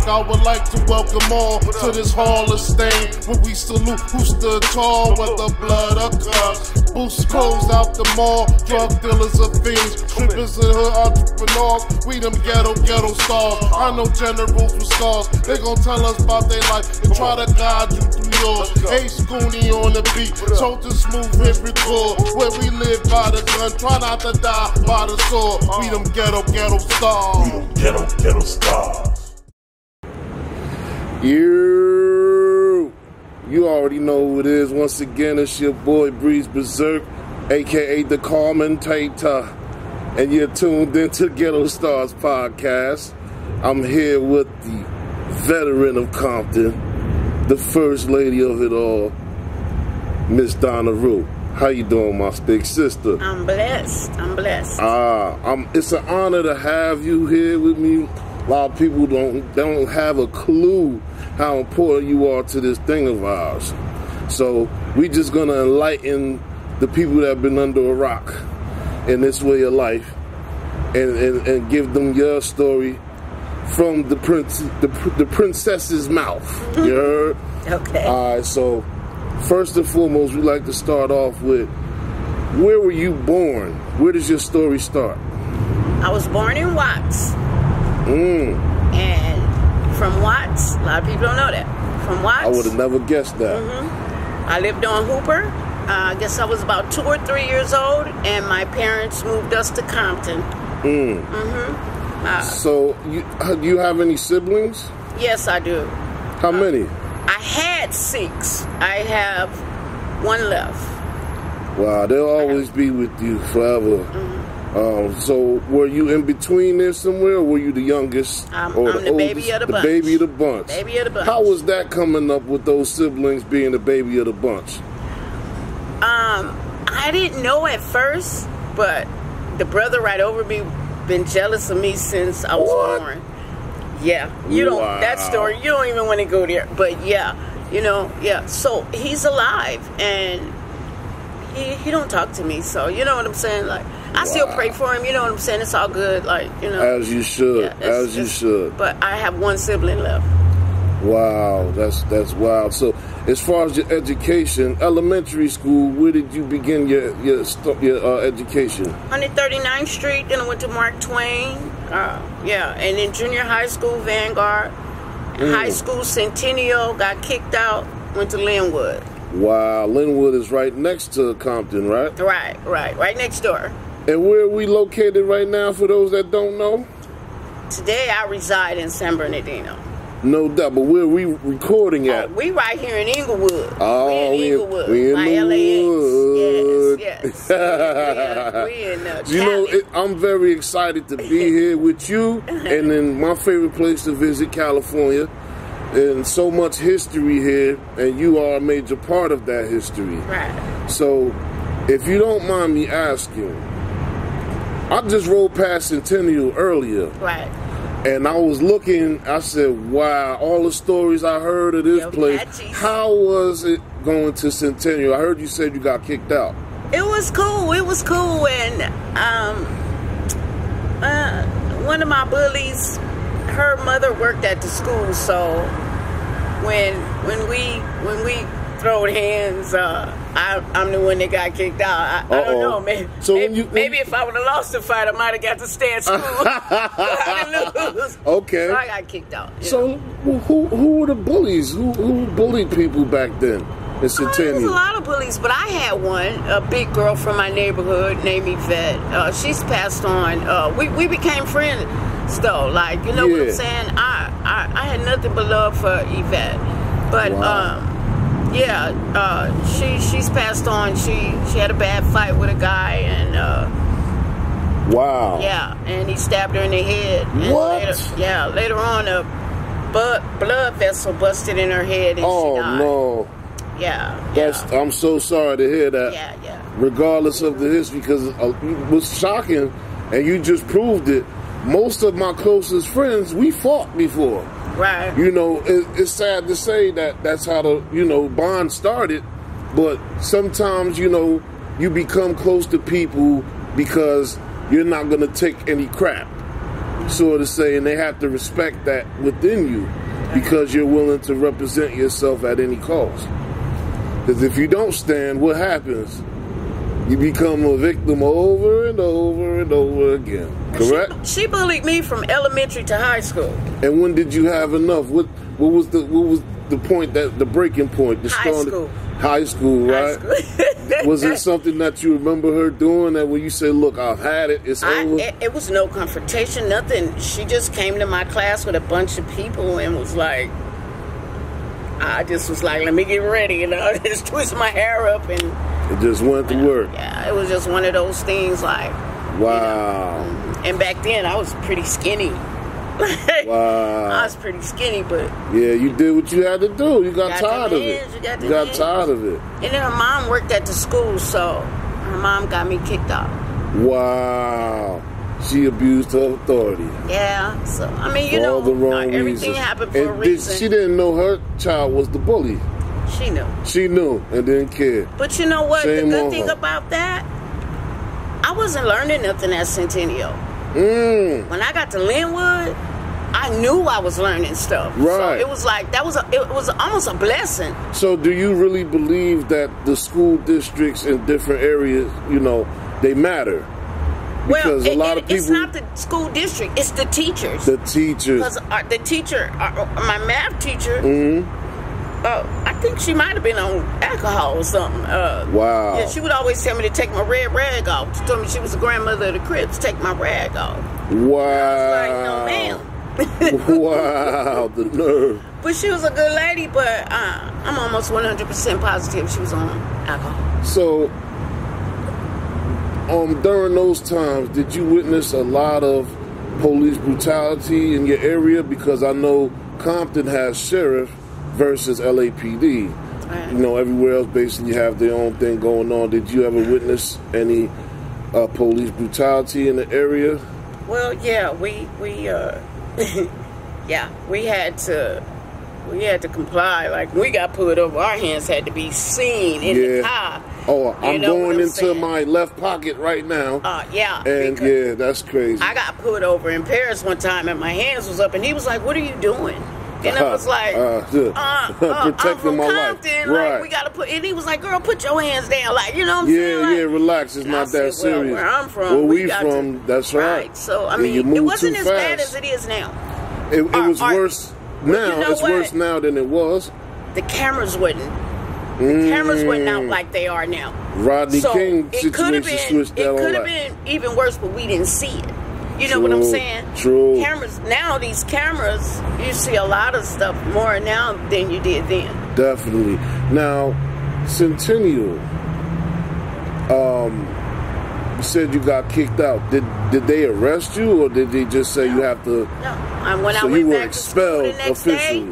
I would like to welcome all to this hall of fame, where we salute who stood tall, whether blood or cups. Boost closed out the mall, drug dealers are fiends, strippers and hood entrepreneurs. We them ghetto stars. I know generals with scars. They gon' tell us about their life and try to guide you through yours. Ace Goonie on the beat, soldier smooth hit record. Where we live by the gun, try not to die by the sword. We them ghetto stars. We them ghetto stars. You already know who it is. Once again, it's your boy Breeze Bazurke, aka the commentator, and you're tuned into GhettoStarzPodcast. I'm here with the veteran of Compton, the first lady of it all, Miss Donna. How you doing, my big sister? I'm blessed. It's an honor to have you here with me. A lot of people don't have a clue how important you are to this thing of ours. So we just gonna enlighten the people that have been under a rock in this way of life, and give them your story from the princess's mouth. You heard? Okay. All right. So first and foremost, we like to start off with, where were you born? Where does your story start? I was born in Watts. And from Watts, a lot of people don't know that. From Watts, I would have never guessed that. I lived on Hooper. I guess I was about 2 or 3 years old, and my parents moved us to Compton. So, you have any siblings? Yes, I do. How many? I had 6. I have 1 left. Wow, they'll always be with you forever. So, were you in between there somewhere, or were you the youngest? I'm the baby of the bunch. The baby of the bunch. Baby of the bunch. How was that coming up with those siblings being the baby of the bunch? I didn't know at first, but the brother right over me been jealous of me since I was born. Yeah, that story, you don't even want to go there. But yeah, so he's alive, and he don't talk to me, so you know what I'm saying? Like, I still pray for him, you know what I'm saying? It's all good, like, As you should, you should. But I have 1 sibling left. Wow, that's wild. So, as far as your education, elementary school, where did you begin your education? 139th Street, then I went to Mark Twain. And then junior high school, Vanguard. High school, Centennial, got kicked out, went to Linwood. Wow, Linwood is right next to Compton, right? Right next door. And where are we located right now, for those that don't know? Today I reside in San Bernardino. No doubt, but where are we recording at? We right here in Inglewood. Oh, we in Inglewood. We in my the LAX. Yes. we in Cali. I'm very excited to be here with you, and in my favorite place to visit, California. And so much history here, and you are a major part of that history. Right. So, if you don't mind me asking, I just rode past Centennial earlier. Right. And I was looking, I said, wow, all the stories I heard of this place. Patches. How was it going to Centennial? I heard you said you got kicked out. It was cool. And one of my bullies, her mother worked at the school, so when we throwed hands, I'm the one that got kicked out. I don't know, man. So maybe if I would have lost the fight, I might have got to stay at school. I didn't lose. Okay. So I got kicked out. So who were the bullies? Who bullied people back then in Centennial? There was a lot of bullies, but I had one, a big girl from my neighborhood named Yvette. She's passed on. We became friends, though. Like, you know what I'm saying? I had nothing but love for Yvette. But, she's passed on. She had a bad fight with a guy, and wow. Yeah, and he stabbed her in the head. And what? Later on, a blood vessel busted in her head, and she died. No. Yeah. I'm so sorry to hear that. Yeah. Regardless of the history, because it was shocking, and you just proved it. Most of my closest friends, we fought before. Right. It's sad to say that that's how the, bond started, but sometimes, you become close to people because you're not going to take any crap. sort of say, and they have to respect that within you because you're willing to represent yourself at any cost. Because if you don't stand, what happens? You become a victim over and over and over again. Correct? She bullied me from elementary to high school. And when did you have enough? What was the point, that the breaking point? High school, right? High school. Was it something that you remember her doing that when you said, look, I've had it, it's over? It was no confrontation, nothing. She just came to my class with a bunch of people and was like, I just was like, let me get ready, you know, just twist my hair up and... It just went to work. Yeah, it was just one of those things like... Wow. You know, and back then, I was pretty skinny. Wow. I was pretty skinny, but... Yeah, you did what you had to do. You got tired of it. You got tired of it. And then her mom worked at the school, so her mom got me kicked out. Wow. She abused her authority. Yeah, so, I mean, you for know, all the wrong everything reasons. happened for a reason. She didn't know her child was the bully. She knew. She knew and didn't care. But you know what? Shame the good on thing her. about that, I wasn't learning nothing at Centennial. When I got to Linwood, I knew I was learning stuff. Right. So it was like, it was almost a blessing. So do you really believe that the school districts in different areas, you know, they matter? Because a lot of people... It's not the school district, it's the teachers. The teachers. Because the teacher, my math teacher, I think she might have been on alcohol or something. Wow. Yeah, she would always tell me to take my red rag off. She told me she was the grandmother of the Crips, take my rag off. Wow. I was like, no, ma'am. Wow, the nerve. But she was a good lady, but I'm almost 100% positive she was on alcohol. So, during those times, did you witness a lot of police brutality in your area? Because I know Compton has sheriff versus LAPD. Right. You know, everywhere else basically have their own thing going on. Did you ever witness any police brutality in the area? Well, yeah, we had to comply. Like, we got pulled over, our hands had to be seen in the car. Oh, I'm going into my left pocket right now. Yeah. And yeah, that's crazy. I got pulled over in Paris one time and my hands was up and he was like, what are you doing? And I was like, protecting I'm from my Compton. life. Right. Like, we got to put, and he was like, girl, put your hands down. Like, you know what I'm saying? Like, Yeah, relax. It's not that serious. Where I'm from. Where we from, that's right. So, I mean, it wasn't as bad as it is now. It was worse now. You know it's worse now than it was. The cameras wasn't. The cameras wasn't out like they are now. Rodney King situation switched that all. It could have been even worse, but we didn't see it. You know what I'm saying? True. Cameras now, these cameras, you see a lot of stuff more now than you did then. Definitely. Now, Centennial, you said you got kicked out. Did they arrest you, or did they just say you have to? No. And when I went back to school the next day,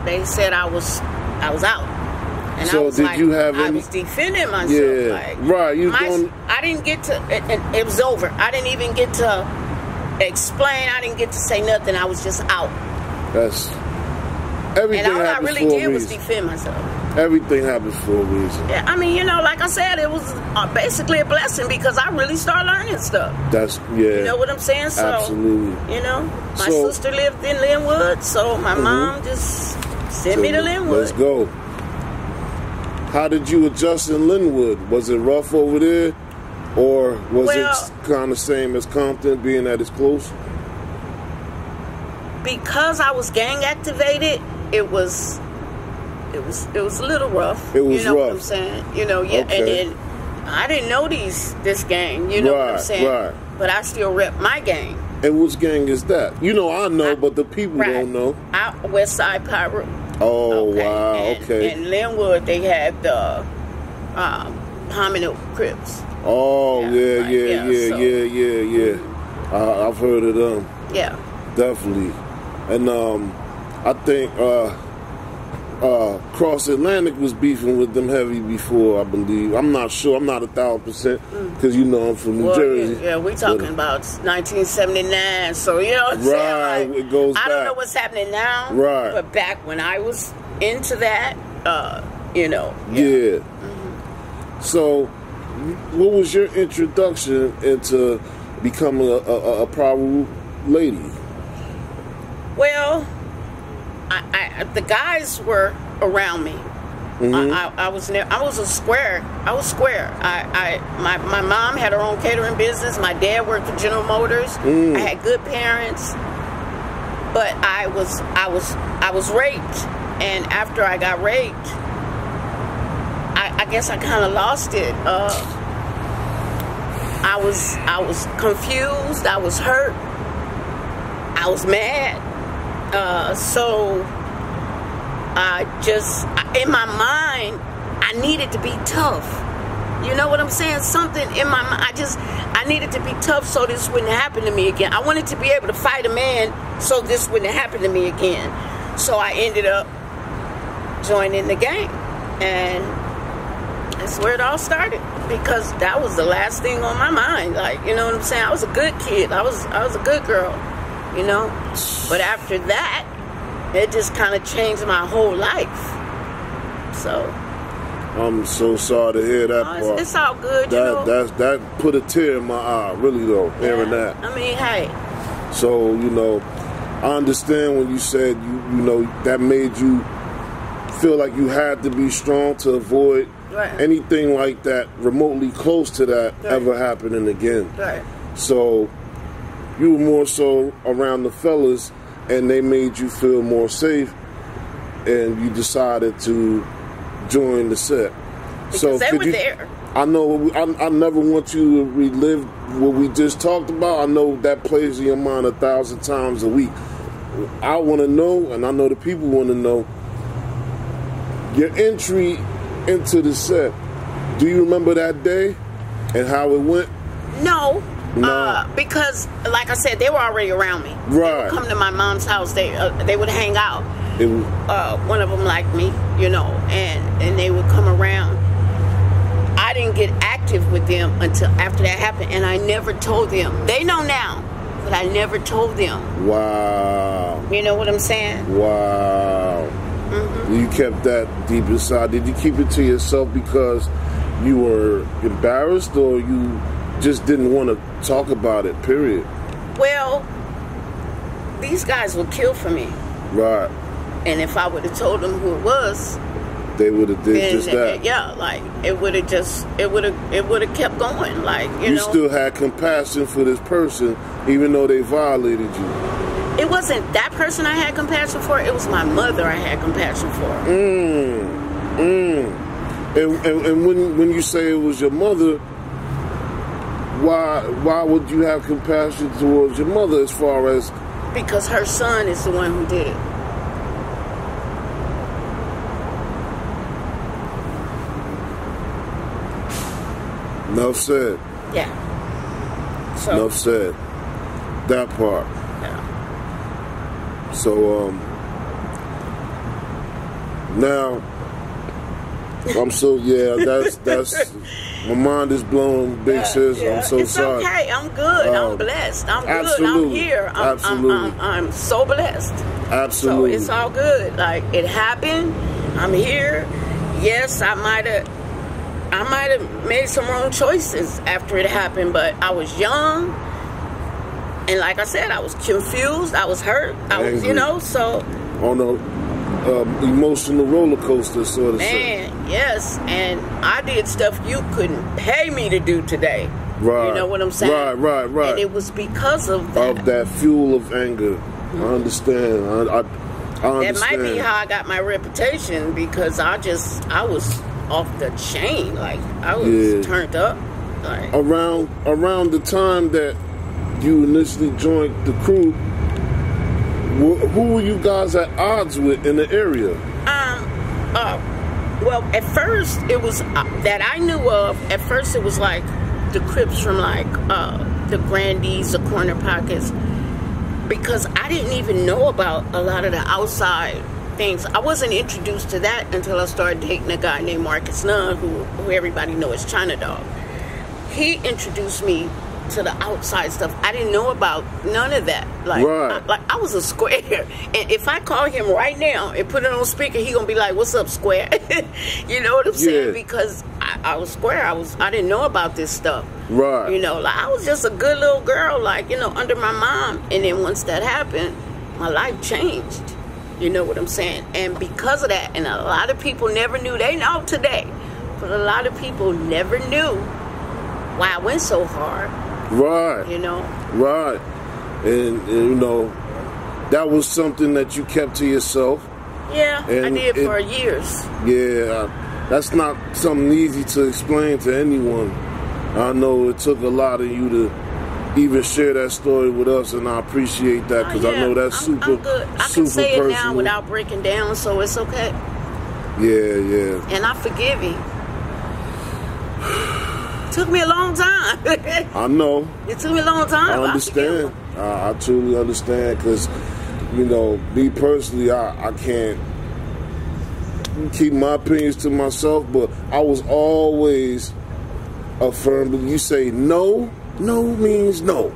they said I was out. And so I was did you have any? I was defending myself. Yeah, like, right. I didn't get to. It was over. I didn't even get to explain. I didn't get to say nothing. I was just out. That's everything. And all I really did was defend myself. Everything happens for a reason. Yeah, I mean, you know, like I said, it was basically a blessing because I really started learning stuff. You know what I'm saying? So, absolutely. You know, my sister lived in Linwood, so my mom just sent me to Linwood. Let's go. How did you adjust in Linwood? Was it rough over there? Or was it kind of same as Compton, being that it's close? Because I was gang activated, it was a little rough. It was you know rough. What I'm saying? You know, yeah. Okay. And then I didn't know this gang. You know what I'm saying? Right. But I still rep my gang. And which gang is that? You know, I know, but the people don't know. West Side Piru. Oh, wow. Okay. In Linwood, they had the Prominent Crips. Oh, yeah. I've heard of them. Yeah. Definitely. And I think Cross Atlantic was beefing with them heavy before, I believe. I'm not sure. I'm not 1,000% because you know I'm from New Jersey. Yeah, we're talking about 1979. So, you know what I'm saying? Like, it goes back. I don't know what's happening now. Right. But back when I was into that, you know. Yeah. Mm-hmm. So, what was your introduction into becoming a Piru lady? Well, the guys were around me. I was a square. I was square. My mom had her own catering business. My dad worked for General Motors. I had good parents, but I was raped, and after I got raped, I guess I kind of lost it. I was confused. I was hurt. I was mad. So in my mind, I needed to be tough. You know what I'm saying? Something in my mind, I needed to be tough so this wouldn't happen to me again. I wanted to be able to fight a man so this wouldn't happen to me again. So I ended up joining the gang. And that's where it all started, because that was the last thing on my mind. Like, you know what I'm saying? I was a good kid. I was a good girl, you know? But after that, it just kind of changed my whole life. So I'm so sorry to hear that part. It's all good, you know. That put a tear in my eye, really though, hearing that. I mean, hey. So, you know, I understand when you said you know that made you feel like you had to be strong to avoid anything like that remotely close to that ever happening again. Right. So you were more so around the fellas, and they made you feel more safe, and you decided to join the set. Because they were there. I know I never want you to relive what we just talked about. I know that plays in your mind 1,000 times a week. I want to know, and I know the people want to know, your entry into the set. Do you remember that day and how it went? No. Because, like I said, they were already around me. Right. They would come to my mom's house. They would hang out. One of them liked me, you know, and they would come around. I didn't get active with them until after that happened, and I never told them. They know now, but I never told them. Wow. You know what I'm saying? Wow. Mm-hmm. You kept that deep inside. Did you keep it to yourself because you were embarrassed, or you just didn't want to talk about it, period? Well, these guys would kill for me. Right. And if I would have told them who it was, they would have did just that. Yeah, like it would have kept going. Like, you know. Still had compassion for this person, even though they violated you. It wasn't that person I had compassion for. It was my mother I had compassion for. And when you say it was your mother, why would you have compassion towards your mother as far as? Because her son is the one who did it. Enough said. Yeah. So. Enough said. That part. Yeah. So, now, I'm so, that's, my mind is blown, big sis. Yeah. I'm so sorry. It's okay. I'm good. I'm blessed. I'm absolutely. good. I'm here. Absolutely. I'm so blessed. Absolutely. So it's all good. Like, it happened. I'm here. Yes, I might have made some wrong choices after it happened, but I was young, and like I said, I was confused, I was hurt, I was, you know, so on a emotional roller coaster, sort of. Man, yes, and I did stuff you couldn't pay me to do today. Right. You know what I'm saying? Right. And it was because of that. Of that fuel of anger. I understand. I understand. That might be how I got my reputation, because I was off the chain, like I was turned up. Like, around the time that you initially joined the crew, who were you guys at odds with in the area? Well, at first it was that I knew of. At first it was like the Crips from like the Grandies, the Corner Pockets, because I didn't even know about a lot of the outside things. I wasn't introduced to that until I started dating a guy named Marcus Nunn, who everybody knows as China Dog. He introduced me to the outside stuff. I didn't know about none of that. Like, I was a square. And if I call him right now and put it on speaker, he gonna be like, "What's up, square?" You know what I'm saying? Because I was square. I didn't know about this stuff. Right. You know, like I was just a good little girl, like, you know, under my mom. And then once that happened, my life changed. You know what I'm saying? And because of that, and a lot of people never knew. They know today, but a lot of people never knew why I went so hard. Right. You know? Right. And you know, that was something that you kept to yourself. Yeah, and I did for years. Yeah, that's not something easy to explain to anyone. I know it took a lot of you to even share that story with us, and I appreciate that because I know that's super I'm good. I can say it now without breaking down, so it's okay. Yeah. And I forgive him. Took me a long time. I know. It took me a long time. I understand. I truly understand because, you know, me personally, I can't keep my opinions to myself, but I was always a firm. You say no means no.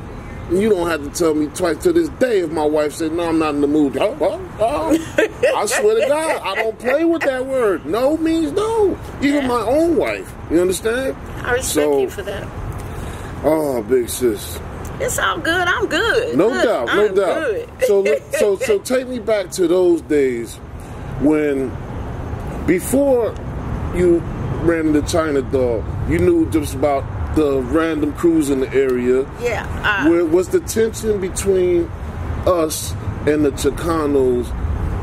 And you don't have to tell me twice. To this day, if my wife said, "No, I'm not in the mood," I swear to God, I don't play with that word. No means no. Even my own wife. You understand? I respect you for that. Oh, big sis. It's all good. I'm good. No doubt. Good. So take me back to those days when, before you ran into China Dog, you knew just about the random crews in the area. Yeah. Where was the tension between us and the Chicanos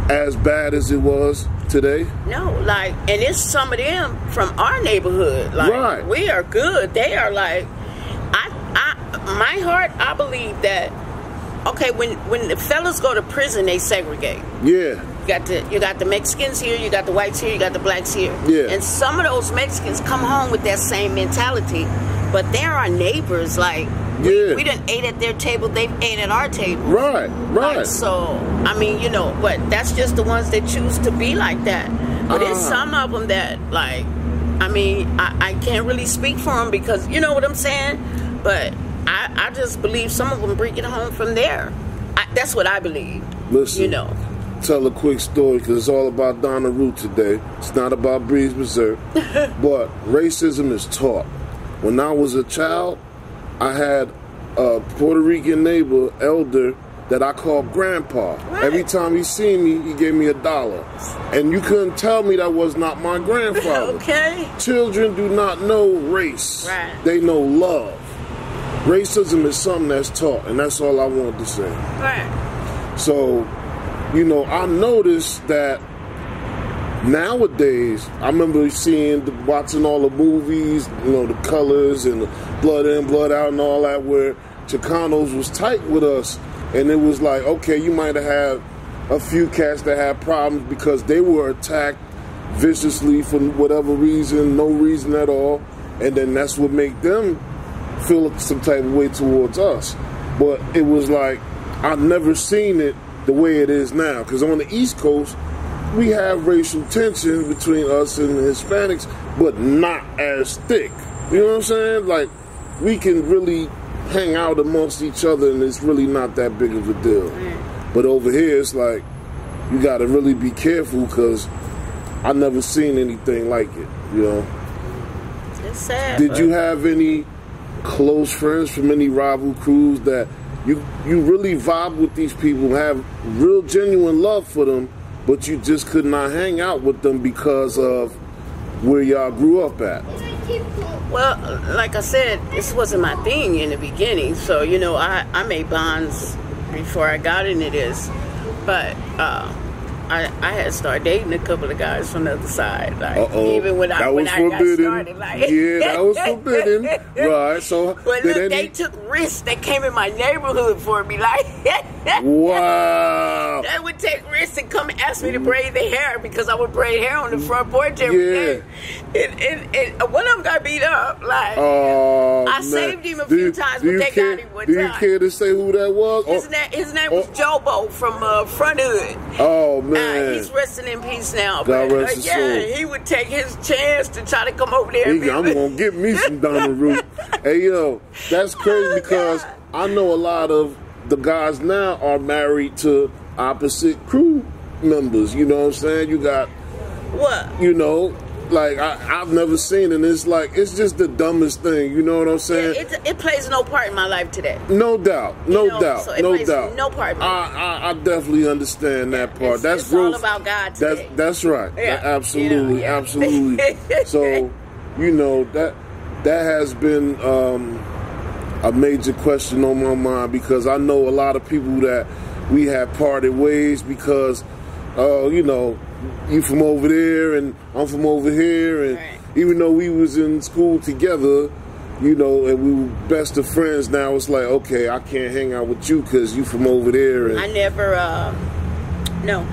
as bad as it was today? No, like, and it's some of them from our neighborhood. Like, we are good. They are like, my heart, I believe that. Okay, when the fellas go to prison, they segregate. Yeah. You got the Mexicans here, you got the whites here, you got the blacks here. Yeah. And some of those Mexicans come home with that same mentality, but they're our neighbors. Like, we done ate at their table, they've ate at our table. Right. Like, so, I mean, you know, but that's just the ones that choose to be like that. But there's some of them that, like, I mean, I can't really speak for them because, you know what I'm saying? But I just believe some of them bring it home from there. That's what I believe. Listen, you know. Tell a quick story because it's all about Donna Root today. It's not about Breeze Bazurke. But racism is taught. When I was a child, I had a Puerto Rican neighbor, elder, that I called Grandpa. Right. Every time he seen me, he gave me $1. And you couldn't tell me that was not my grandfather. Okay. Children do not know race. Right. They know love. Racism is something that's taught, and that's all I wanted to say. Right. So, you know, I noticed that nowadays, I remember watching all the movies, you know, the colors and the blood in, blood out and all that, where Chicanos was tight with us. And it was like, okay, you might have had a few cats that had problems because they were attacked viciously for whatever reason, no reason at all. And then that's what made them feel some type of way towards us. But it was like, I've never seen it the way it is now. Because on the East Coast, we have racial tension between us and the Hispanics, but not as thick. You know what I'm saying? Like, we can really hang out amongst each other and it's really not that big of a deal. But over here, it's like, you got to really be careful because I've never seen anything like it, you know? It's sad. Did you have any close friends from any rival crews that you really vibe with these people, have real genuine love for them, but you just could not hang out with them because of where y'all grew up at? Well, like I said, this wasn't my thing in the beginning. So, you know, I made bonds before I got into this. But I had started dating a couple of guys from the other side. Like, even when I got started. Like, yeah, that was forbidden. Right, so... But look, they took risks. They came in my neighborhood for me. Like, wow. They would take risks and come and ask me to braid their hair because I would braid hair on the front porch every day. And one of them got beat up. Like, I saved him a few times, but they got him one time. Do you care to say who that was? His name was Jobo from Front Hood. Oh, man. man. He's resting in peace now. God But rest his soul. he would take his chance to try to come over there. I'm gonna get me some Donna root. Hey yo, that's crazy because I know a lot of the guys now are married to opposite crew members. You know what I'm saying? You got what? You know, like I've never seen it. And it's like it's just the dumbest thing. You know what I'm saying? Yeah, it plays no part in my life today. No doubt, no doubt, so it no plays doubt. No part. I definitely understand that part. It's all about God today. That's right. Yeah. Absolutely, absolutely. So, you know that has been a major question on my mind because I know a lot of people that we have parted ways because, you know, you from over there and I'm from over here, and even though we was in school together, you know, and we were best of friends, now it's like, okay, I can't hang out with you because you from over there. And I never, no.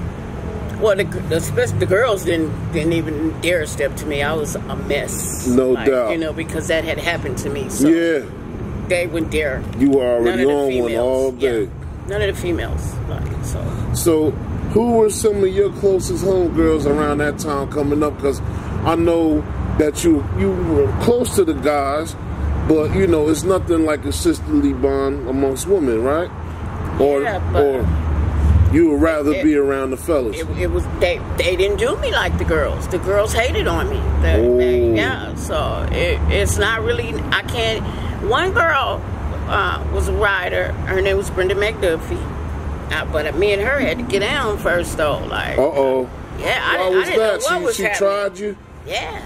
Well, especially the girls didn't even dare step to me. I was a mess. No doubt. You know, because that had happened to me. So yeah. They wouldn't dare. You were already on one all day. Yeah. None of the females. So, who were some of your closest homegirls around that time coming up? Because I know that you were close to the guys, but you know it's nothing like a sisterly bond amongst women, right? Or you would rather be around the fellas. It was they didn't do me like the girls. The girls hated on me. So it's not really. I can't. One girl was a rider. Her name was Brenda McDuffie. But me and her had to get down first, though. Like, yeah, I didn't know what was happening. She tried you? Yeah.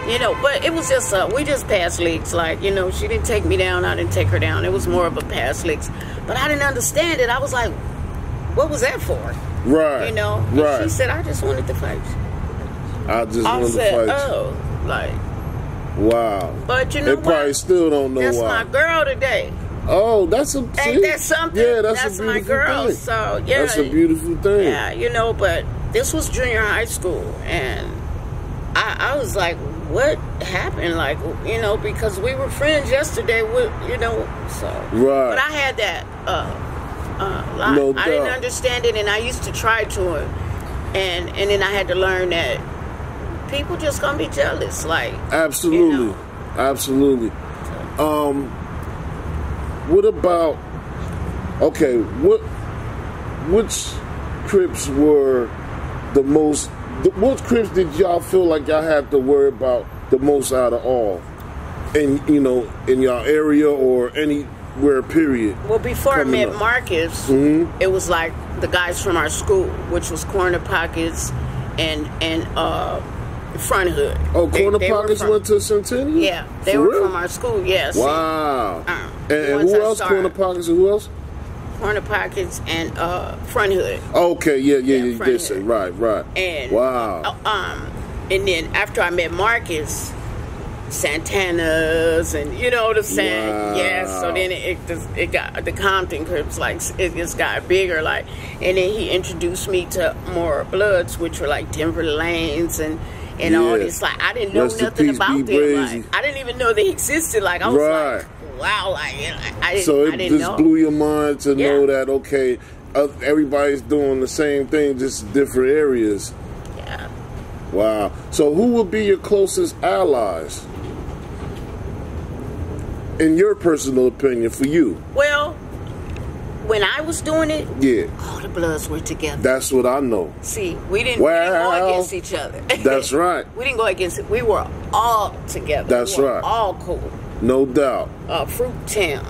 You know, but it was just we just passed leaks. Like, you know, she didn't take me down. I didn't take her down. It was more of a pass leaks. But I didn't understand it. I was like, what was that for? Right. You know. And she said, I just wanted to fight you. I wanted to fight you. Like. Wow. But you know they probably still don't know that's why. That's my girl today. Oh, that's Ain't that something? Yeah, that's a beautiful my girl. thing. So yeah, that's a beautiful thing. Yeah, you know, but this was junior high school, and I was like, what happened? Like, you know, because we were friends yesterday. You know, so right. But I had that. No I didn't understand it, and I used to try to, and then I had to learn that people just gonna be jealous. Like, absolutely, you know. Absolutely. What about, okay, which Crips were the most, which Crips did y'all feel like y'all had to worry about the most out of all? In, you know, in y'all area or anywhere, period? Well, before I met Marcus, it was like the guys from our school, which was Corner Pockets and Front Hood. Oh, Corner Pockets went to Centennial? Yeah, they were from our school, yes. Wow. And who else? Corner Pockets and who else? Corner Pockets and Front Hood. Okay, yeah, you did say. Right. And, wow. And then after I met Marcus, Santana's and, you know what I'm saying? Wow. Yeah, so then it got, the Compton Crips, like, it just got bigger, like, and then he introduced me to more Bloods, which were like Denver Lanes and all this. Like, I didn't know nothing about them. Like, I didn't even know they existed. Like, I was like, wow, like, I didn't know. Blew your mind to know that, okay, everybody's doing the same thing, just different areas. Yeah. Wow. So who would be your closest allies? In your personal opinion, for you? Well, when I was doing it, all the Bloods were together. That's what I know. See, we didn't go against each other. That's right. We didn't go against it. We were all together. That's right. All cool. No doubt. Fruit Town,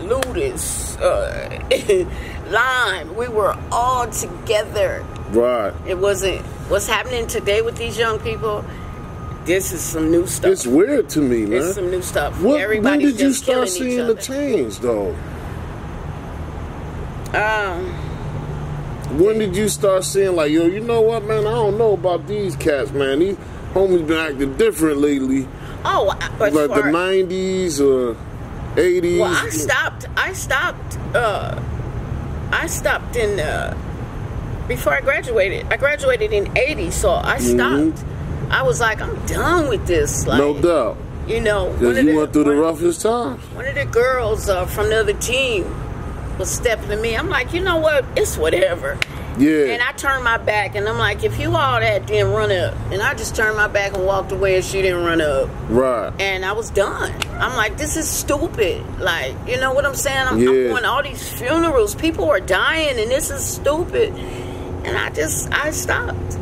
Ludus, Lime. We were all together. Right. It wasn't what's happening today with these young people. This is some new stuff. It's weird to me, man. It's some new stuff. When did you start seeing the change, though? When did you start seeing, like, yo, you know what, man? I don't know about these cats, man. These homies been acting different lately. Oh, but like the 90s or 80s. Well, I stopped in before I graduated. I graduated in 80, so I stopped. I was like, I'm done with this. Like, no doubt. You know, because you went through the roughest times. One of the girls from the other team was stepping to me. I'm like, you know what? It's whatever. Yeah. And I turned my back, and I'm like, if you all that, then run up. And I just turned my back and walked away, and she didn't run up. Right. And I was done. I'm like, this is stupid. Like, you know what I'm saying? I'm going to all these funerals. People are dying, and this is stupid. And I stopped.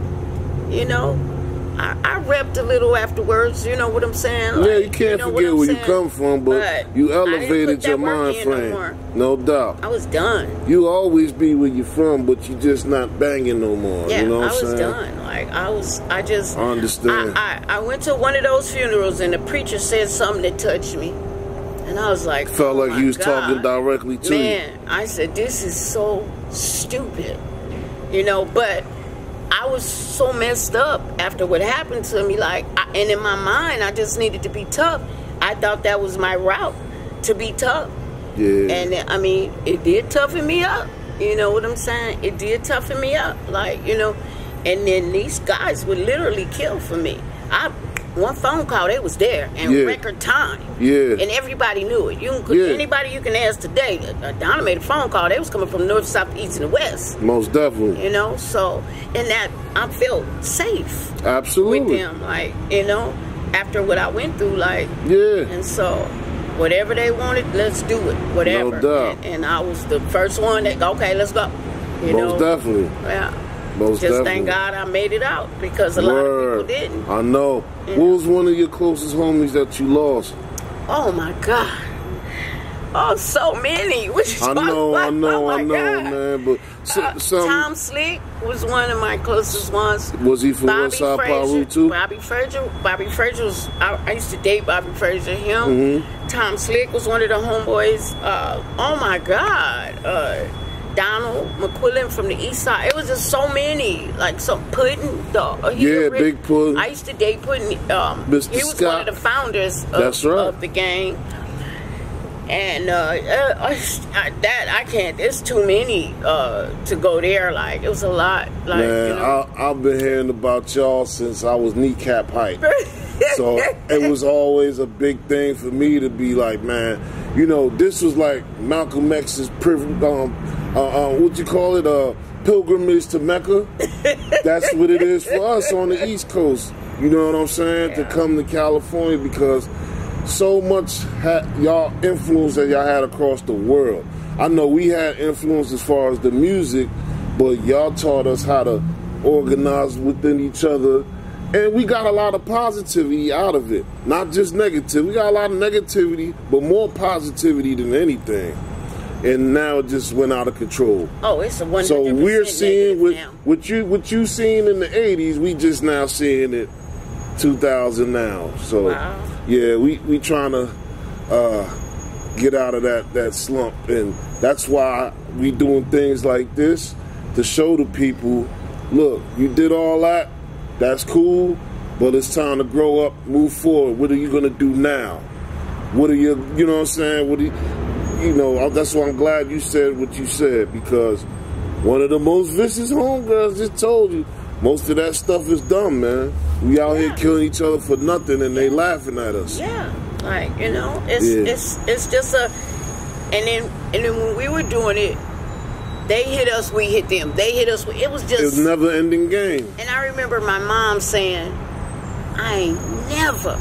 You know? I repped a little afterwards, you know what I'm saying? Like, yeah, you can't forget where you come from, but you elevated your mind frame. No doubt. I was done. You always be where you're from, but you just not banging no more. Yeah, you know what I'm saying? Done. Like, I understand. I went to one of those funerals, and the preacher said something that touched me. And I was like, felt like he was talking directly to you. Man, I said, this is so stupid. You know, but I was so messed up after what happened to me. Like, and in my mind, I just needed to be tough. I thought that was my route, to be tough. Yeah. And I mean, it did toughen me up. You know what I'm saying? It did toughen me up. Like, you know, and then these guys would literally kill for me. One phone call, they was there in record time. Yeah. And everybody knew it. Anybody you can ask today, Donna made a phone call. They was coming from north, south, east, and the west. Most definitely. You know, so, and that, I felt safe. Absolutely. With them, like, you know, after what I went through, like. Yeah. And so, whatever they wanted, let's do it. Whatever. No doubt. And I was the first one that, okay, let's go. You know? Most definitely. Yeah. Most Just definitely. thank God I made it out, because a lot of people didn't. I know. Yeah. What was one of your closest homies that you lost? Oh my God. Oh, so many. I know, man. But Tom Slick was one of my closest ones. Was he from Westside Piru too? Bobby Frazier was. I used to date Bobby Frazier. Him. Tom Slick was one of the homeboys. Oh my God. Donald McQuillan from the East Side. It was just so many. Like some Puddin. Big Puddin. I used to date Puddin. Mr. He was Scott. one of the founders of the gang. And I can't. It's too many to go there. Like, it was a lot. Like, man, you know? I've been hearing about y'all since I was kneecap height. So it was always a big thing for me to be like, man, you know, this was like Malcolm X's what you call it, pilgrimage to Mecca. That's what it is for us on the East Coast. You know what I'm saying? To come to California, because so much y'all influence that y'all had across the world. I know we had influence as far as the music, but y'all taught us how to organize within each other. And we got a lot of positivity out of it. Not just negative. We got a lot of negativity, but more positivity than anything. And now it just went out of control. Oh, it's a 100% So we're seeing what you seen in the 80s, we just now seeing it 2000 now. So yeah, we trying to get out of that slump, and that's why we doing things like this to show the people, look, you did all that. That's cool, but it's time to grow up, move forward. What are you gonna do now? What are you know what I'm saying? That's why I'm glad you said what you said, because one of the most vicious homegirls just told you, most of that stuff is dumb, man. We out here killing each other for nothing, and they laughing at us. Yeah, like, you know, it's just a, and then when we were doing it, they hit us, we hit them. They hit us. It was just... It was a never-ending game. And I remember my mom saying, I ain't never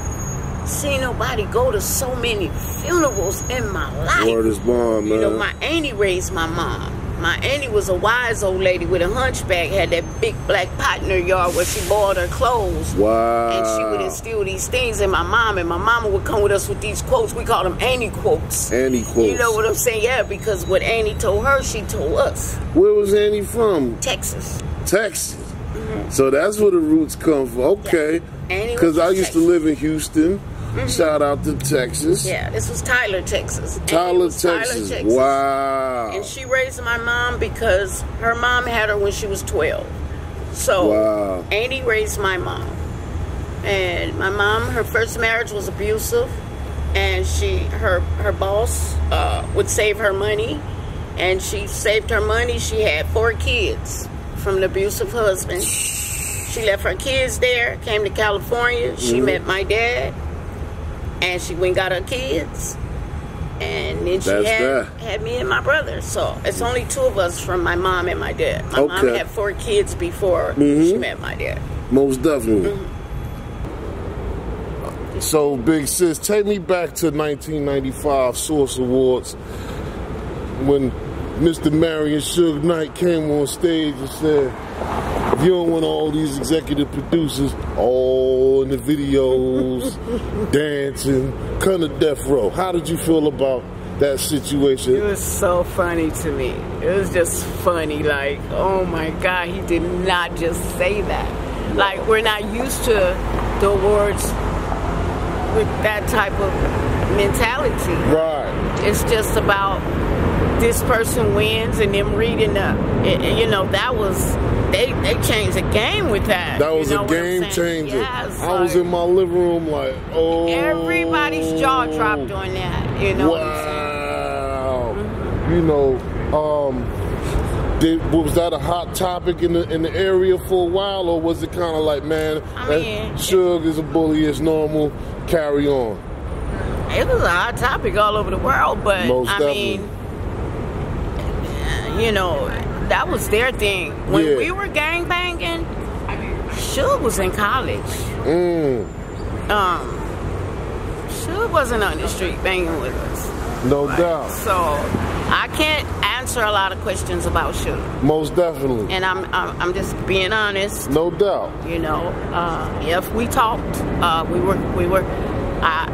seen nobody go to so many funerals in my life. Word is bond, man. You know, my auntie raised my mom. My auntie was a wise old lady with a hunchback, had that big black pot in her yard where she boiled her clothes. Wow. And she would instill these things in my mom, and my mama would come with us with these quotes. We call them Annie quotes. Annie quotes. You know what I'm saying? Yeah, because what Annie told her, she told us. Where was Annie from? Texas. Texas. Mm-hmm. So that's where the roots come from. Okay. Because I used to live in Houston. Mm-hmm. Shout out to Texas. Yeah, this was Tyler, Texas. Tyler, Texas. Wow. And she raised my mom because her mom had her when she was 12. So Annie raised my mom. And my mom, her first marriage was abusive. And her boss would save her money. And she saved her money. She had 4 kids from the abusive husband. She left her kids there, came to California. She met my dad. And she went and got her kids. And then she had me and my brother. So it's only 2 of us from my mom and my dad. My mom had 4 kids before she met my dad. Most definitely. So, Big Sis, take me back to 1995 Source Awards when Mr. Marion Suge Knight came on stage and said, if you don't want all these executive producers all in the videos, dancing, come to death row. How did you feel about that situation? It was so funny to me. It was just funny. Like, oh my God, he did not just say that. Like, we're not used to the awards with that type of mentality. Right. It's just about this person wins and them reading up. You know, that was, they changed the game with that. That was a game changer. Yes, I was in my living room like, oh. Everybody's jaw dropped on that. You know what I'm saying? You know, was that a hot topic in the area for a while, or was it kind of like, man, Suge is a bully, it's normal, carry on? It was a hot topic all over the world, but I mean, you know, that was their thing. When we were gangbanging, Suge was in college. Suge wasn't on the street banging with us. No doubt. So I can't answer a lot of questions about Suge. Most definitely. And I'm just being honest. No doubt. You know, if we talked, we were.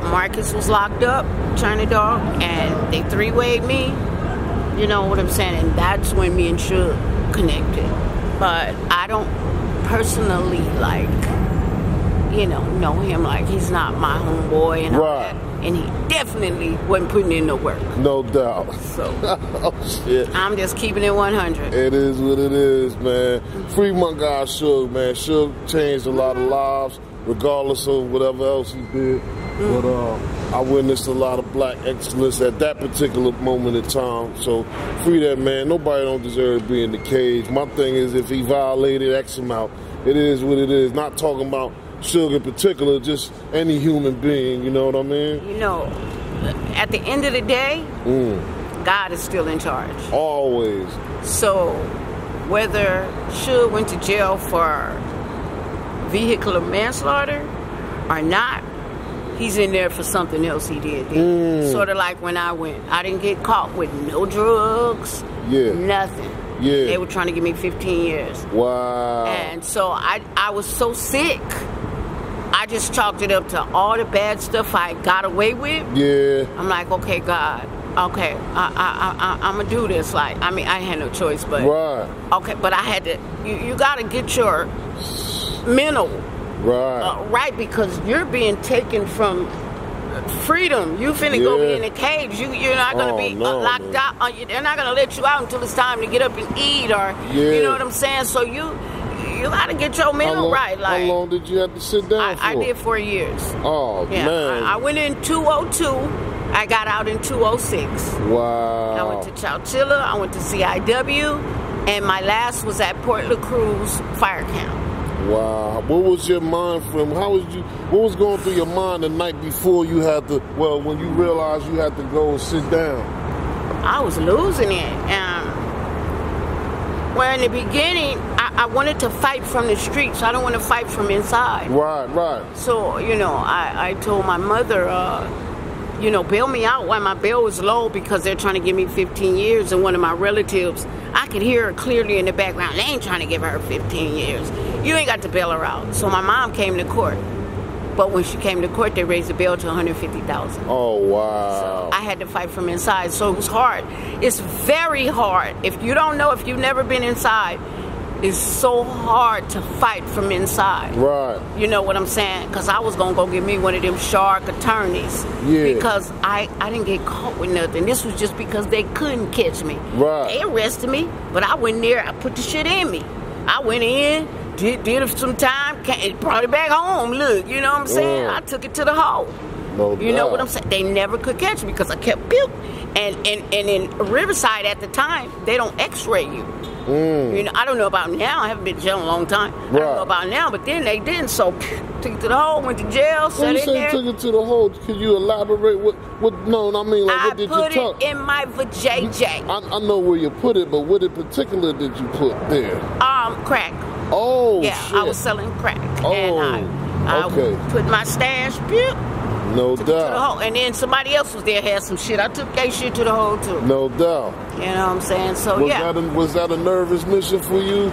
Marcus was locked up, China Dog, and they 3-wayed me. You know what I'm saying? And that's when me and Suge connected. But I don't personally, like, you know him. Like, he's not my homeboy and all that. And he definitely wasn't putting in no work. No doubt. So, oh, shit. I'm just keeping it 100. It is what it is, man. Free my guy Suge, man. Suge changed a lot of lives, regardless of whatever else he did. But I witnessed a lot of black excellence at that particular moment in time. So free that man. Nobody don't deserve to be in the cage. My thing is, if he violated, X him out. It is what it is. Not talking about Suge in particular, just any human being. You know what I mean? You know, at the end of the day, God is still in charge. Always. So whether Suge went to jail for vehicular manslaughter or not, he's in there for something else he did. Sort of like when I went. I didn't get caught with no drugs, nothing. Yeah. They were trying to give me 15 years. Wow. And so I was so sick, I just chalked it up to all the bad stuff I got away with. Yeah. I'm like, okay, God, okay, I'm going to do this. Like, I mean, I had no choice, but... Okay, but I had to... You got to get your mental... right, because you're being taken from freedom. You finna go be in a cage. You're not gonna be locked out. They're not gonna let you out until it's time to get up and eat, or you know what I'm saying. So you gotta get your mental right. Like, how long did you have to sit down for? I did 4 years. Oh man! I went in 202. I got out in 206. Wow! I went to Chowchilla. I went to CIW, and my last was at Port La Cruz Fire Camp. Wow. What was your mind frame? What was going through your mind the night before you had to, when you realized you had to go and sit down? I was losing it. Well, in the beginning, I wanted to fight from the streets. I don't want to fight from inside. Right. So, you know, I told my mother, you know, bail me out while my bail was low because they're trying to give me 15 years. And one of my relatives, I could hear her clearly in the background. They ain't trying to give her 15 years. You ain't got to bail her out. So my mom came to court. But when she came to court, they raised the bail to $150,000. Oh, wow. So I had to fight from inside. So it was hard. It's very hard. If you don't know, if you've never been inside, it's so hard to fight from inside. Right. You know what I'm saying? Because I was going to go get me one of them shark attorneys. Yeah. Because I didn't get caught with nothing. This was just because they couldn't catch me. Right. They arrested me, but I went there, I put the shit in me. I went in, did it some time, brought it back home. Look, you know what I'm saying? I took it to the hole. No you know what I'm saying? They never could catch me because I kept puke. And in Riverside at the time, they don't x-ray you. You know, I don't know about now. I haven't been to jail in a long time. I don't know about now, but then they didn't. So took it to the hole, went to jail, When you say took it to the hole, could you elaborate? What did you I tuck? put it in my vajayjay. I know where you put it, but what in particular did you put there? Crack. Oh, yeah, shit. I was selling crack. Oh, and I put my stash, no took it to the doubt. hole. And then somebody else was there, had some shit. I took that shit to the hole, too. No doubt. You know what I'm saying? So, was that a nervous mission for you?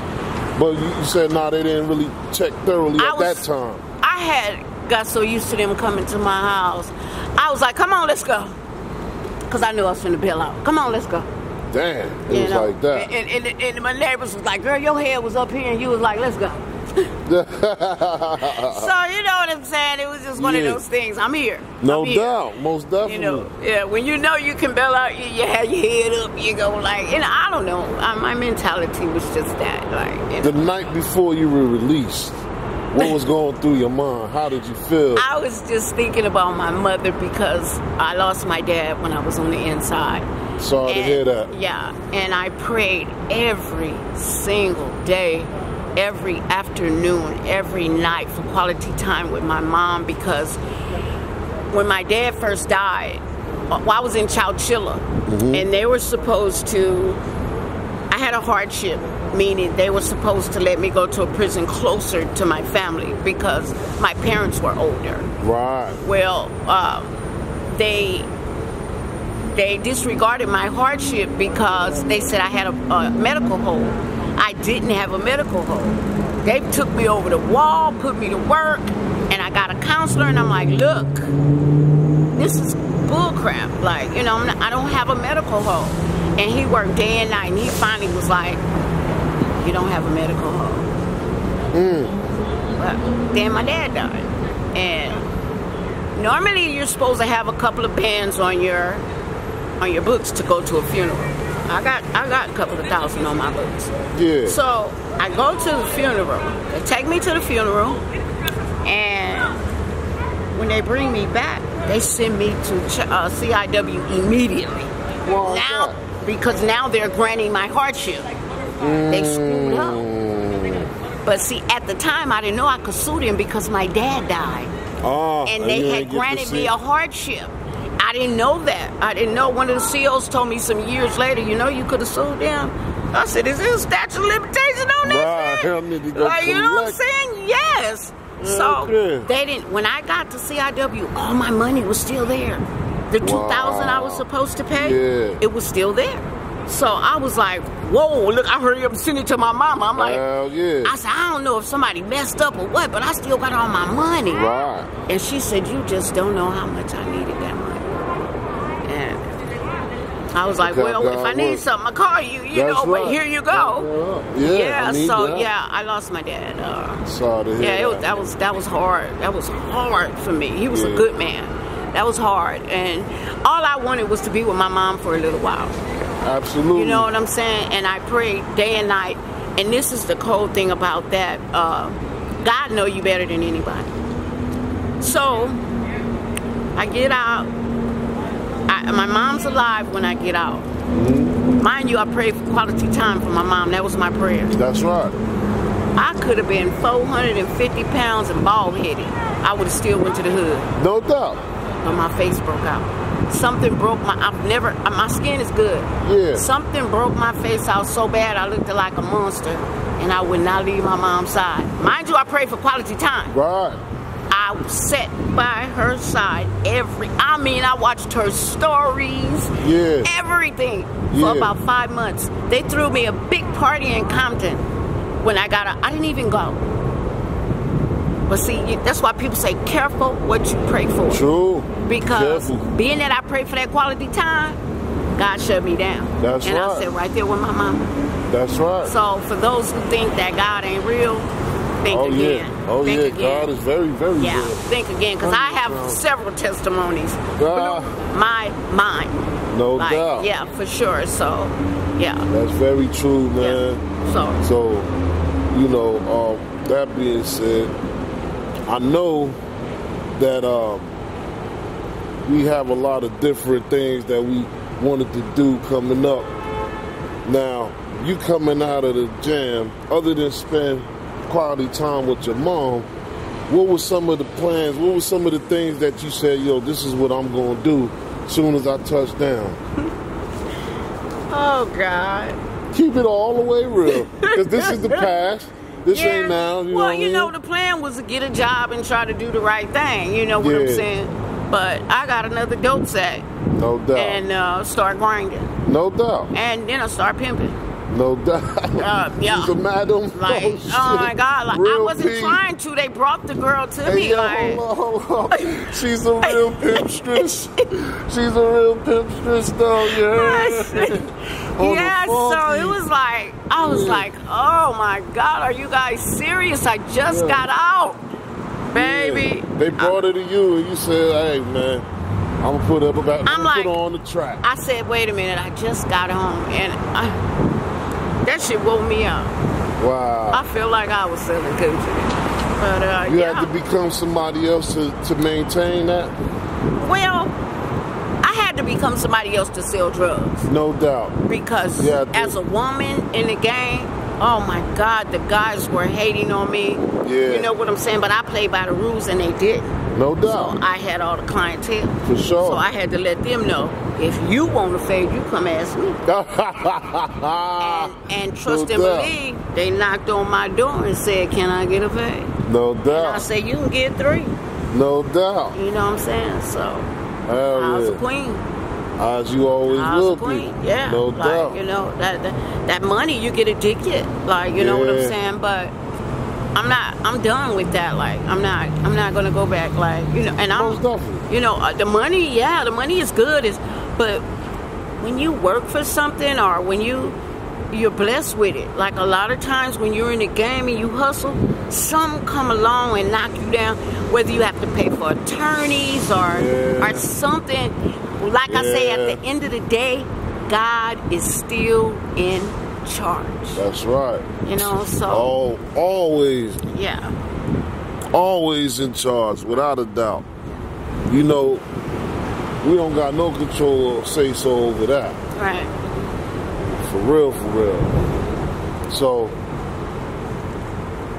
But you said, they didn't really check thoroughly at that time. I had got so used to them coming to my house. I was like, come on, let's go. Because I knew I was finna bail out. Come on, let's go. Damn, it was like that. And my neighbors was like, girl, your head was up here, and you was like, let's go. So, you know what I'm saying? It was just one of those things. I'm here. No doubt. Most definitely. You know, when you know you can bail out, you have your head up, you go like, I don't know. My mentality was just that. Like, The night before you were released, what was going through your mind? How did you feel? I was just thinking about my mother because I lost my dad when I was on the inside. Sorry to hear that. Yeah, and I prayed every single day, every afternoon, every night for quality time with my mom because when my dad first died, I was in Chowchilla, and they were supposed to, I had a hardship, meaning they were supposed to let me go to a prison closer to my family because my parents were older. Right. Well, they disregarded my hardship because they said I had a medical hold. I didn't have a medical hold. They took me over the wall, put me to work, and I got a counselor, and I'm like, look, this is bullcrap. Like, I don't have a medical hold. And he worked day and night, and he finally was like, you don't have a medical hold. But then my dad died. And normally you're supposed to have a couple of bands on your books to go to a funeral. I got a couple of thousand on my books. Yeah. So I go to the funeral. They take me to the funeral, and when they bring me back, they send me to CIW immediately. Well, because now they're granting my hardship. They screwed up. But see, at the time, I didn't know I could sue them because my dad died. And they had granted me a hardship. I didn't know that. I didn't know. One of the CEOs told me some years later, you could have sued them. I said, is there a statute of limitation on this? Right. You know what I'm saying? Yes. So they didn't. When I got to CIW, all my money was still there. The $2,000 I was supposed to pay, it was still there. So I was like, whoa, look, I hurry up and send it to my mama. I'm like, I said, I don't know if somebody messed up or what, but I still got all my money. Right. And she said, you just don't know how much I needed that money. And I was like, well, if I need something, I'll call you, but here you go. I lost my dad. Sorry to hear that. That was hard. That was hard for me. He was a good man. That was hard. And all I wanted was to be with my mom for a little while. Absolutely. You know what I'm saying? And I prayed day and night. And this is the cold thing about that. God know you better than anybody. So, I get out. My mom's alive when I get out. Mind you, I prayed for quality time for my mom. That was my prayer. That's right. I could have been 450 pounds and bald-headed. I would have still went to the hood. No doubt. But my face broke out. Something broke my skin is good. Yeah. Something broke my face out so bad I looked like a monster, and I would not leave my mom's side. Mind you, I prayed for quality time. Right. I sat by her side I watched her stories, everything, for about 5 months. They threw me a big party in Compton when I got out. I didn't even go. But see, that's why people say, careful what you pray for. True. Because being that I prayed for that quality time, God shut me down. That's right. And I sat right there with my mama. That's right. So for those who think that God ain't real, think again. Think again. God is very, very real. Think again, because I have several testimonies. Blew my mind. No doubt. Yeah, for sure. So, yeah. That's very true, man. Yeah. So, that being said, I know that we have a lot of different things that we wanted to do coming up. Now, you coming out of the jam, other than spend quality time with your mom, what were some of the plans? What were some of the things that you said, yo, this is what I'm going to do as soon as I touch down? Oh, God. Keep it all the way real. Because this is the past. This ain't now. You know what I mean? the plan was to get a job and try to do the right thing. You know what I'm saying? But I got another dope sack. No doubt. And start grinding. No doubt. And then I start pimping. No doubt. Yeah. She's a madam. Like, oh my God. Like, I wasn't trying to. They brought the girl to me. Like, hold on. She's a real pimpstress. She's a real pimpstress, though. Yeah, so it was like, I was like, oh my God, are you guys serious? I just got out, baby. Yeah. They brought her to you, and you said, hey, man, I'm going to put up about, I'm like, put her on the track. I said, wait a minute, I just got home, and that shit woke me up. Wow. I feel like I was selling coochie. But, you had to become somebody else to maintain that? Well, I had to become somebody else to sell drugs. No doubt. Because as a woman in the game, oh my God, the guys were hating on me. Yeah. You know what I'm saying? But I played by the rules and they didn't. No doubt. So I had all the clientele. For sure. So I had to let them know, if you want to fade, you come ask me. and trust and believe, they knocked on my door and said, can I get a fade? No doubt. And I said, you can get 3. No doubt. You know what I'm saying? So I was a queen. As you always will be. Yeah. No doubt. You know, that money, you get addicted. Like, you know what I'm saying? But I'm done with that. Like, I'm not gonna go back. Like, you know, and most definitely. You know, the money is good. But when you work for something, or when you're blessed with it. Like, a lot of times when you're in the game and you hustle, some come along and knock you down, whether you have to pay for attorneys or something. Like I say, at the end of the day, God is still in charge. That's right. You know, so always. Yeah. Always in charge, without a doubt. You know, we don't got no control or say so over that. Right. For real, for real. So,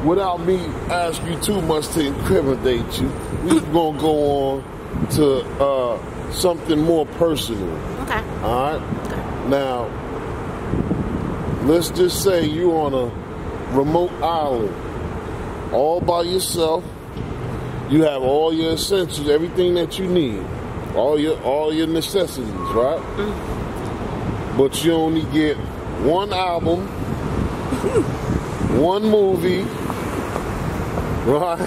without me asking you too much to incriminate you, we're going to go on to something more personal. Okay. All right? Okay. Now, let's just say you're on a remote island, all by yourself. You have all your essentials, everything that you need, all your necessities, right? Mm-hmm. But you only get one album, one movie, right?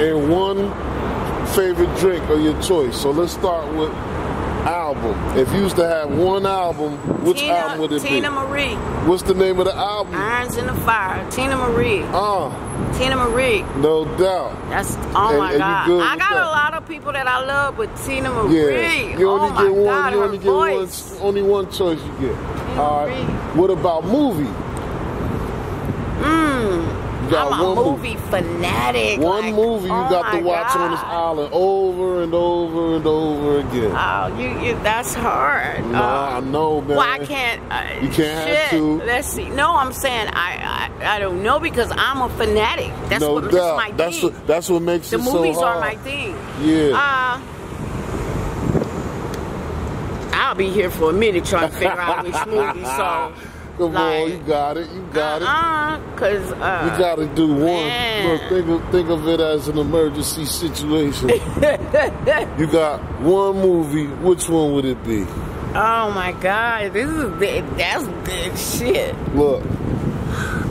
And one favorite drink of your choice. So let's start with album. If you used to have one album, which album would it be? Tina Marie. What's the name of the album? Irons in the Fire. Tina Marie. Tina Marie. No doubt. That's my God. I got a lot of people that I love, but Tina Marie. Yeah. You only get one. God, you only get voice. only one choice you get. All right. What about movie? I'm a movie fanatic. One movie you got to watch on this island over and over and over again. Oh, you that's hard. Nah, I know, man. Well, I can't. You can't have two. Let's see. No, I'm saying I don't know, because I'm a fanatic. That's no what doubt. That's my thing. That's what makes the it so hard. The movies are my thing. Yeah. I'll be here for a minute trying to figure out which movie. So. Come on, you got it. You got it. Cause you got to do one. Look, think of it as an emergency situation. You got one movie. Which one would it be? Oh my God, that's big shit. Look,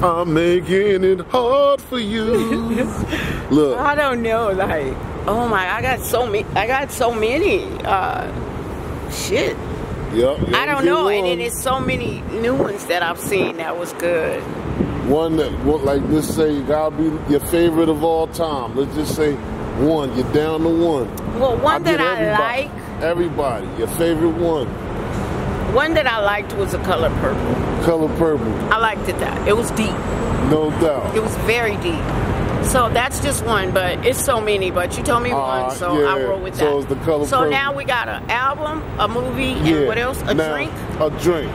I'm making it hard for you. Look, I don't know. Like, oh my, I got so many. Shit. Yep, I don't know, and then there's so many new ones that I've seen that was good. One that, like, let's say, gotta be your favorite of all time. Let's just say one. You're down to one. Well, one that I like. Everybody, your favorite one. One that I liked was The Color Purple. Color Purple. I liked it. It was deep. No doubt. It was very deep. So that's just one, but it's so many. But you told me one, so I roll with that. So it's The Color Purple. So now we got an album, a movie, and what else? A drink? A drink.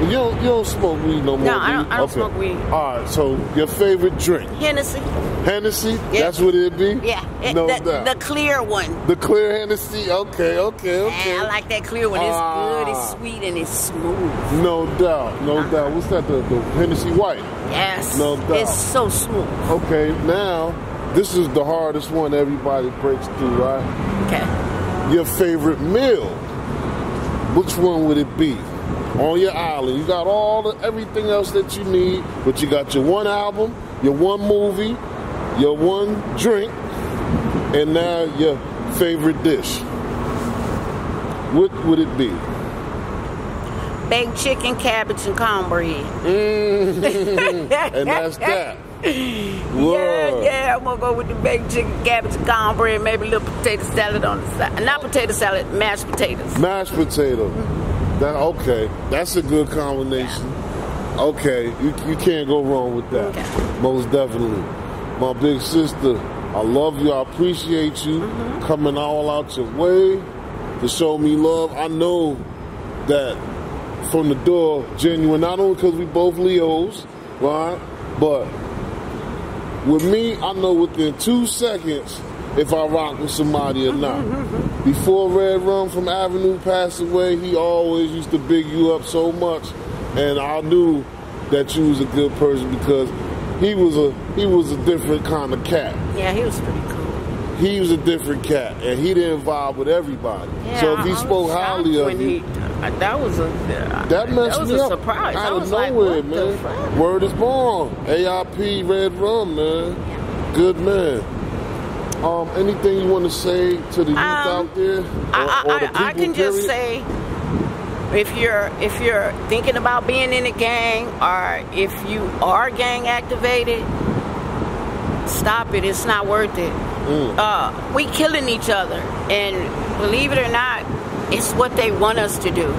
You don't smoke weed no more. No, I don't smoke weed. All right, so your favorite drink? Hennessy. Hennessy? Yeah. That's what it'd be? Yeah. No doubt. The clear one. The clear Hennessy? Okay. Yeah, I like that clear one. It's good, it's sweet, and it's smooth. No doubt. What's that, the Hennessy White? Yes. No doubt. It's so smooth. Okay, now, this is the hardest one everybody breaks through, right? Okay. Your favorite meal? Which one would it be? On your island, you got everything else that you need, but you got your one album, your one movie, your one drink, and now your favorite dish. What would it be? Baked chicken, cabbage, and cornbread. And that's that. Yeah, I'm gonna go with the baked chicken, cabbage, and cornbread, maybe a little potato salad on the side. Not potato salad, mashed potatoes. Mashed potato. Okay, that's a good combination. Yeah. Okay, you can't go wrong with that. Okay. Most definitely. My big sister, I love you. I appreciate you coming all out your way to show me love. I know that from the door, genuine, not only because we both Leos, right? But with me, I know within 2 seconds if I rock with somebody or not. Before Red Rum from Avenue passed away, he always used to big you up so much, and I knew that you was a good person because he was a different kind of cat. Yeah, he was pretty cool. He was a different cat, and he didn't vibe with everybody. Yeah, so if he spoke highly of you, that was a surprise. Out of nowhere, man. Word is born. AIP Red Rum, man. Yeah. Good man. Anything you want to say to the youth out there? Or the people, I can just say, if you're thinking about being in a gang, or if you are gang activated, stop it. It's not worth it. We killing each other, and believe it or not, it's what they want us to do.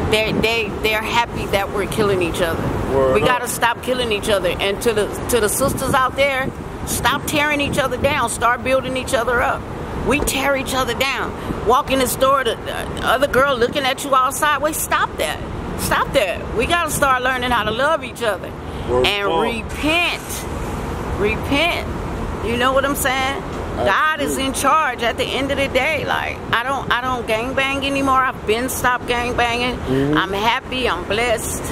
They're happy that we're killing each other. We gotta stop killing each other. And to the sisters out there, stop tearing each other down. Start building each other up. We tear each other down. Walk in the store, the other girl looking at you outside. Wait, stop that. Stop that. We got to start learning how to love each other. Repent. You know what I'm saying? God is in charge at the end of the day. Like, I don't gang bang anymore. I've been stopped gang banging. I'm happy. I'm blessed.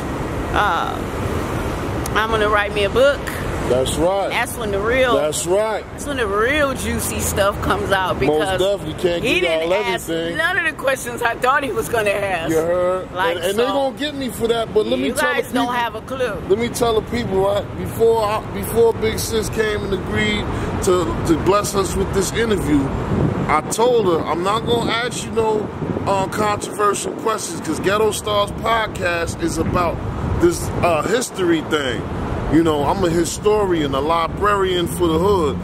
I'm going to write me a book. That's right. That's when the real. That's right. That's when the real juicy stuff comes out, because most definitely can't he get didn't all ask everything. None of the questions I thought he was going to ask. You heard? Like, and they're gonna get me for that. But let me tell the people. You guys don't have a clue. Let me tell the people, right? Before Big Sis came and agreed to bless us with this interview, I told her I'm not gonna ask you no controversial questions, because Ghetto Stars Podcast is about this history thing. You know, I'm a historian, a librarian for the hood,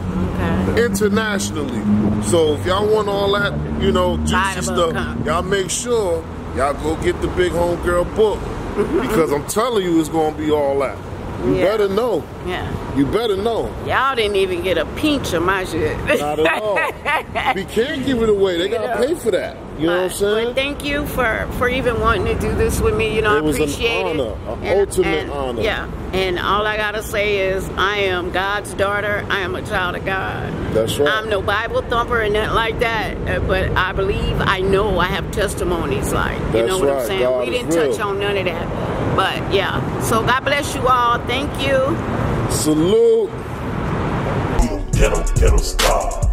internationally. So if y'all want all that, you know, juicy stuff, y'all make sure y'all go get the Big Homegirl book, because I'm telling you, it's gonna be all that. You better know. Yeah. You better know. Y'all didn't even get a pinch of my shit. Not at all. We can't give it away. They gotta pay for that. You know what I'm saying? But thank you for even wanting to do this with me. You know, I appreciate it. It was an honor, an ultimate honor. Yeah. And all I gotta say is, I am God's daughter. I am a child of God. That's right. I'm no Bible thumper and nothing like that. But I believe, I know I have testimonies. Like, you know what I'm saying? God we didn't touch on none of that. But yeah. So God bless you all. Thank you. Salute. Ghetto Stars.